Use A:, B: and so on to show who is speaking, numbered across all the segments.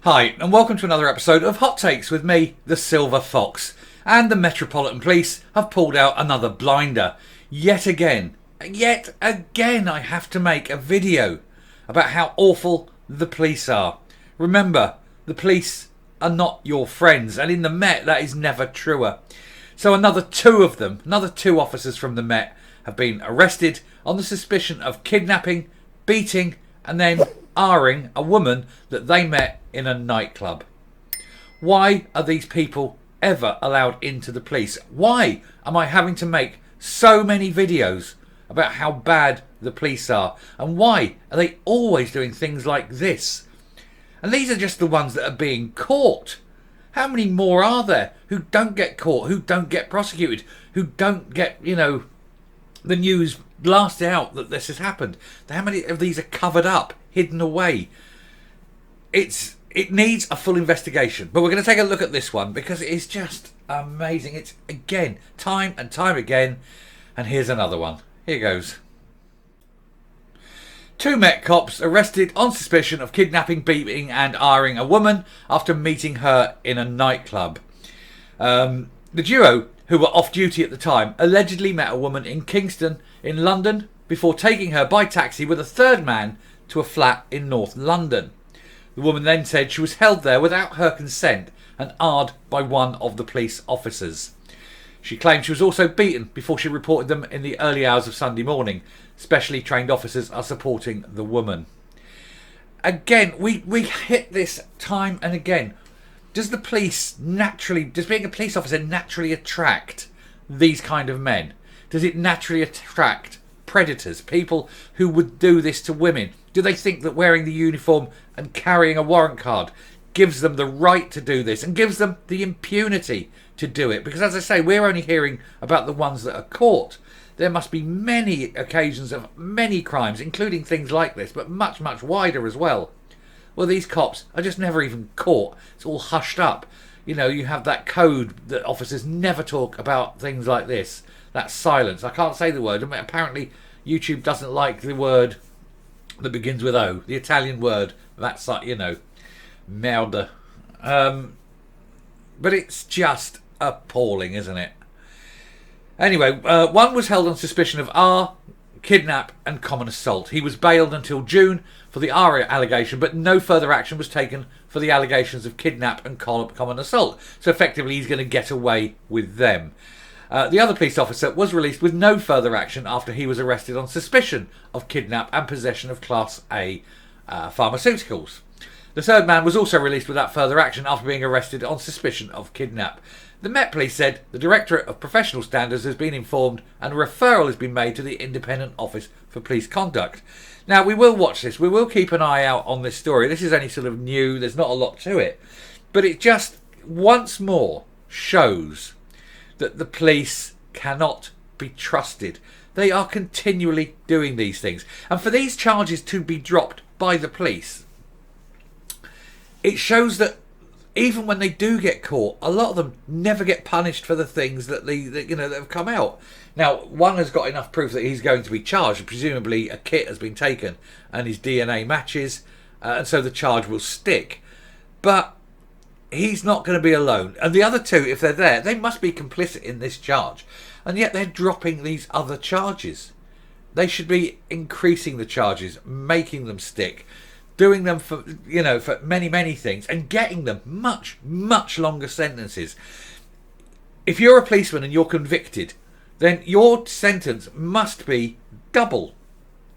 A: Hi, and welcome to another episode of Hot Takes with me, the Silver Fox. And the Metropolitan Police have pulled out another blinder. Yet again, I have to make a video about how awful the police are. Remember, the police are not your friends, and in the Met that is never truer. So another two officers from the Met have been arrested on the suspicion of kidnapping, beating and then R-ing a woman that they met in a nightclub. Why are these people ever allowed into the police? Why am I having to make so many videos about how bad the police are? And why are they always doing things like this? And these are just the ones that are being caught. How many more are there who don't get caught, who don't get prosecuted, who don't get, the news blasted out that this has happened? How many of these are covered up, hidden away? It needs a full investigation, but we're going to take a look at this one because it is just amazing. It's, again, time and time again. And here's another one. Here goes. Two Met cops arrested on suspicion of kidnapping, beating and R-ing a woman after meeting her in a nightclub. The duo, who were off duty at the time, allegedly met a woman in Kingston in London before taking her by taxi with a third man to a flat in North London. The woman then said she was held there without her consent and R-ed by one of the police officers. She claimed she was also beaten before she reported them in the early hours of Sunday morning. Specially trained officers are supporting the woman. Again, we hit this time and again. Does being a police officer naturally attract these kind of men? Does it naturally attract predators, people who would do this to women? Do they think that wearing the uniform and carrying a warrant card gives them the right to do this and gives them the impunity to do it? Because, as I say, we're only hearing about the ones that are caught. There must be many occasions of many crimes, including things like this, but much, much wider as well. Well, these cops are just never even caught. It's all hushed up. You have that code that officers never talk about things like this. That silence. I can't say the word. I mean, apparently, YouTube doesn't like the word that begins with O. The Italian word. That's like, merda. But it's just appalling, isn't it? Anyway, one was held on suspicion of R, kidnap and common assault. He was bailed until June for the R allegation, but no further action was taken for the allegations of kidnap and common assault. So effectively he's going to get away with them. The other police officer was released with no further action after he was arrested on suspicion of kidnap and possession of Class A pharmaceuticals. The third man was also released without further action after being arrested on suspicion of kidnap. The Met Police said the Directorate of Professional Standards has been informed and a referral has been made to the Independent Office for Police Conduct. Now, we will watch this. We will keep an eye out on this story. This is only sort of new. There's not a lot to it. But it just once more shows that the police cannot be trusted. They are continually doing these things. And for these charges to be dropped by the police, it shows that even when they do get caught, a lot of them never get punished for the things that that have come out. Now, one has got enough proof that he's going to be charged. Presumably, a kit has been taken and his DNA matches, and so the charge will stick. But he's not going to be alone. And the other two, if they're there, they must be complicit in this charge. And yet they're dropping these other charges. They should be increasing the charges, making them stick, doing them for many, many things, and getting them much, much longer sentences. If you're a policeman and you're convicted, then your sentence must be double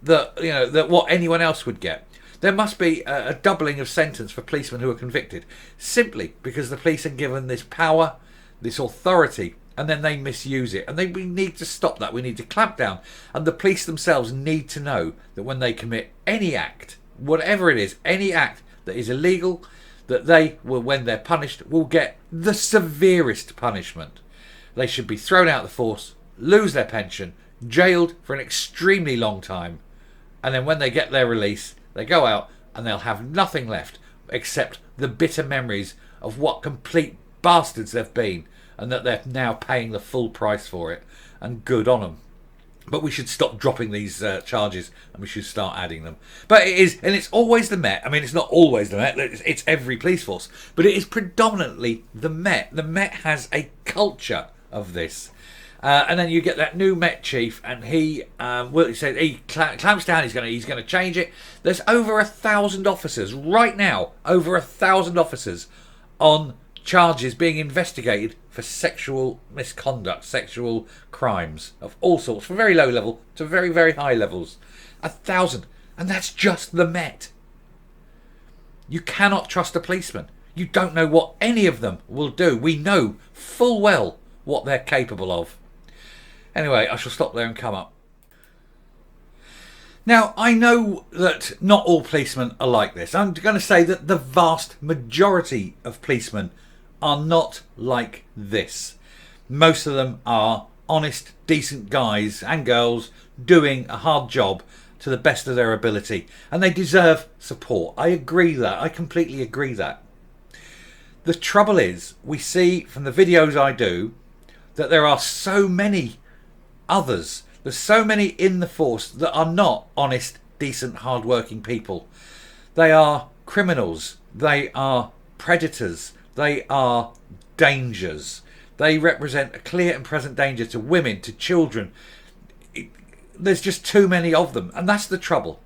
A: that what anyone else would get. There must be a doubling of sentence for policemen who are convicted, simply because the police are given this power, this authority, and then they misuse it. And we need to stop that. We need to clamp down. And the police themselves need to know that when they commit any act, whatever it is, any act that is illegal, that they will, when they're punished, will get the severest punishment. They should be thrown out of the force, lose their pension, jailed for an extremely long time, and then when they get their release, they go out and they'll have nothing left except the bitter memories of what complete bastards they've been, and that they're now paying the full price for it. And good on them. But we should stop dropping these charges and we should start adding them. But it is, and it's always the Met. I mean, it's not always the Met, it's every police force. But it is predominantly the Met. The Met has a culture of this. And then you get that new Met chief, and he said he clamps down. He's going to change it. There's over 1,000 officers right now, over 1,000 officers on charges being investigated for sexual misconduct, sexual crimes of all sorts, from very low level to very, very high levels. 1,000, and that's just the Met. You cannot trust a policeman. You don't know what any of them will do. We know full well what they're capable of. Anyway, I shall stop there and come up. Now, I know that not all policemen are like this. I'm going to say that the vast majority of policemen are not like this. Most of them are honest, decent guys and girls doing a hard job to the best of their ability, and they deserve support. I agree that. I completely agree that. The trouble is, we see from the videos I do that there are so many others. There's so many in the force that are not honest, decent, hard-working people. They are criminals. They are predators. They are dangers. They represent a clear and present danger to women, to children. There's just too many of them, and that's the trouble.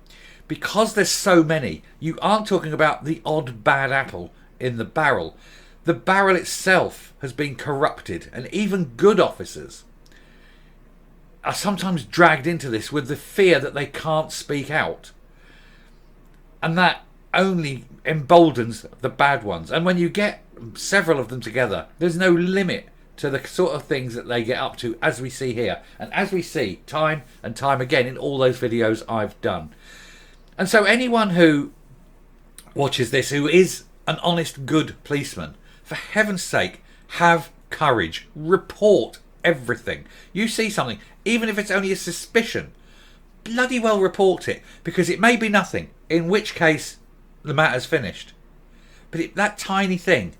A: Because there's so many, you aren't talking about the odd bad apple in the barrel. The barrel itself has been corrupted, and even good officers are sometimes dragged into this with the fear that they can't speak out. And that only emboldens the bad ones. And when you get several of them together, there's no limit to the sort of things that they get up to, as we see here. And as we see time and time again in all those videos I've done. And so anyone who watches this who is an honest, good policeman, for heaven's sake, have courage. Report everything. You see something, even if it's only a suspicion, bloody well report it, because it may be nothing, in which case the matter's finished. But that tiny thing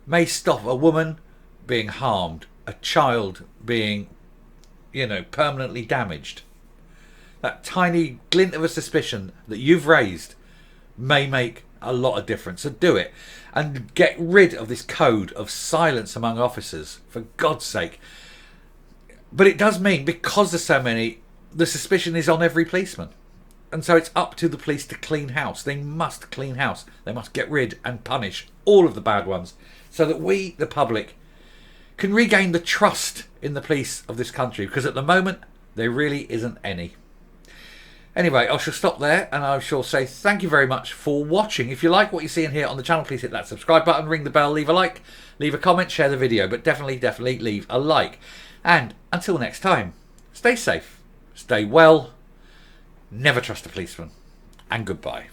A: may stop a woman being harmed, a child being, permanently damaged. That tiny glint of a suspicion that you've raised may make a lot of difference. So do it, and get rid of this code of silence among officers, for God's sake. But it does mean, because there's so many, the suspicion is on every policeman. And so it's up to the police to clean house. They must clean house. They must get rid and punish all of the bad ones, so that we, the public, can regain the trust in the police of this country. Because at the moment, there really isn't any. Anyway, I shall stop there, and I shall say thank you very much for watching. If you like what you see in here on the channel, please hit that subscribe button, ring the bell, leave a like, leave a comment, share the video, but definitely leave a like. And until next time, stay safe, stay well, never trust a policeman, and goodbye.